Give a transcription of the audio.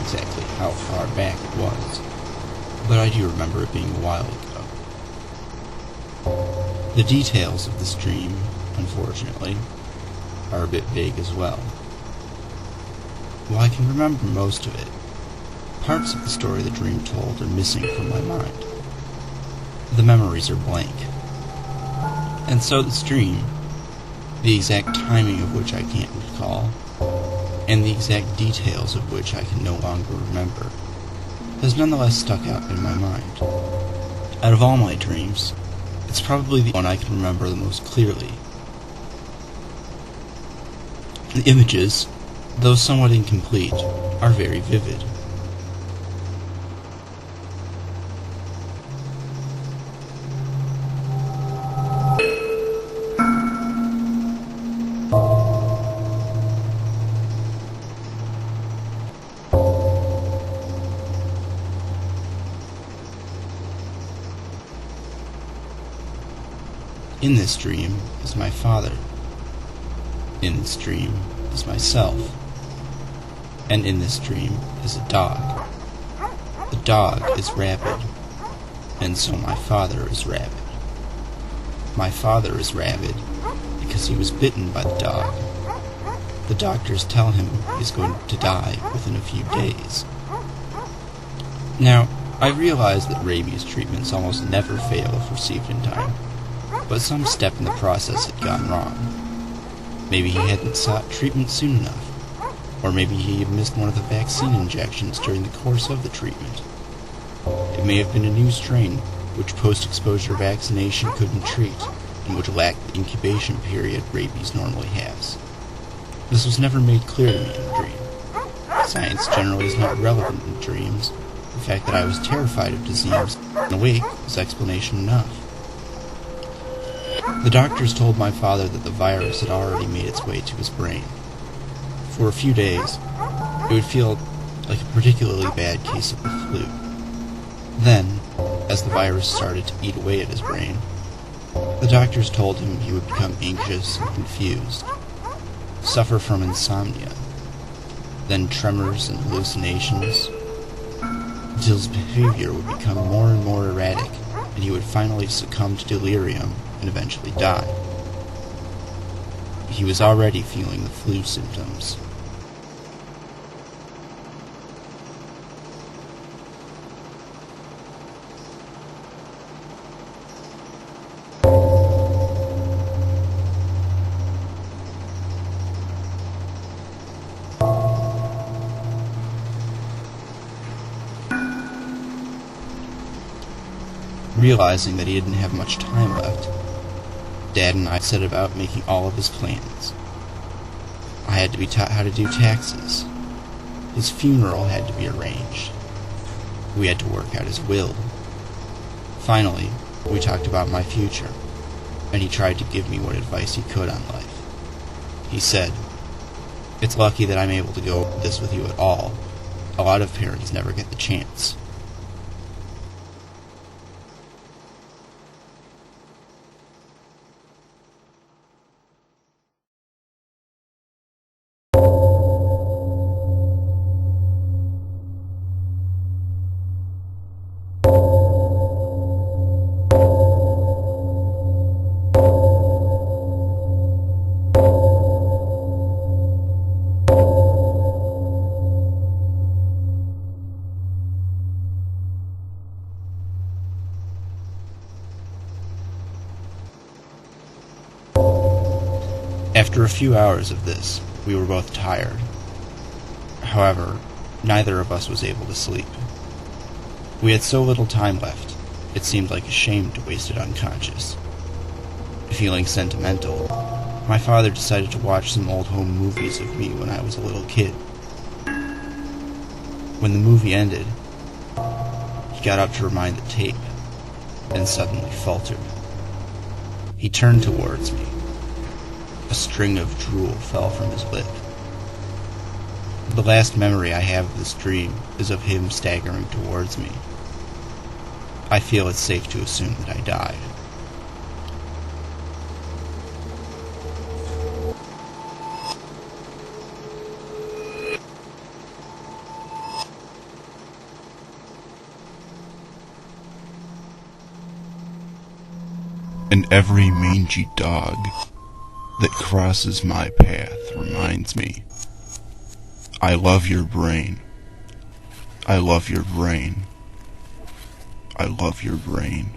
exactly how far back it was, but I do remember it being a while ago. The details of this dream, unfortunately, are a bit vague as well. While I can remember most of it, parts of the story the dream told are missing from my mind. The memories are blank. And so this dream, the exact timing of which I can't recall, and the exact details of which I can no longer remember, has nonetheless stuck out in my mind. Out of all my dreams, it's probably the one I can remember the most clearly. The images, though somewhat incomplete, are very vivid. In this dream is my father. In this dream is myself. And in this dream is a dog. The dog is rabid, and so my father is rabid. My father is rabid because he was bitten by the dog. The doctors tell him he's going to die within a few days. Now, I realize that rabies treatments almost never fail if received in time, but some step in the process had gone wrong. Maybe he hadn't sought treatment soon enough, or maybe he had missed one of the vaccine injections during the course of the treatment. It may have been a new strain which post-exposure vaccination couldn't treat, and which lacked the incubation period rabies normally has. This was never made clear to me in the dream. Science generally is not relevant in dreams. The fact that I was terrified of disease and awake was explanation enough. The doctors told my father that the virus had already made its way to his brain. For a few days, it would feel like a particularly bad case of the flu. Then, as the virus started to eat away at his brain, the doctors told him he would become anxious and confused, suffer from insomnia, then tremors and hallucinations, until his behavior would become more and more erratic, and he would finally succumb to delirium and eventually die. He was already feeling the flu symptoms. Realizing that he didn't have much time left, Dad and I set about making all of his plans. I had to be taught how to do taxes. His funeral had to be arranged. We had to work out his will. Finally, we talked about my future, and he tried to give me what advice he could on life. He said, "It's lucky that I'm able to go over this with you at all. A lot of parents never get the chance." After a few hours of this, we were both tired. However, neither of us was able to sleep. We had so little time left, it seemed like a shame to waste it unconscious. Feeling sentimental, my father decided to watch some old home movies of me when I was a little kid. When the movie ended, he got up to rewind the tape, and suddenly faltered. He turned towards me. A string of drool fell from his lip. The last memory I have of this dream is of him staggering towards me. I feel it's safe to assume that I died. And every mangy dog that crosses my path reminds me, I love your brain. I love your brain. I love your brain.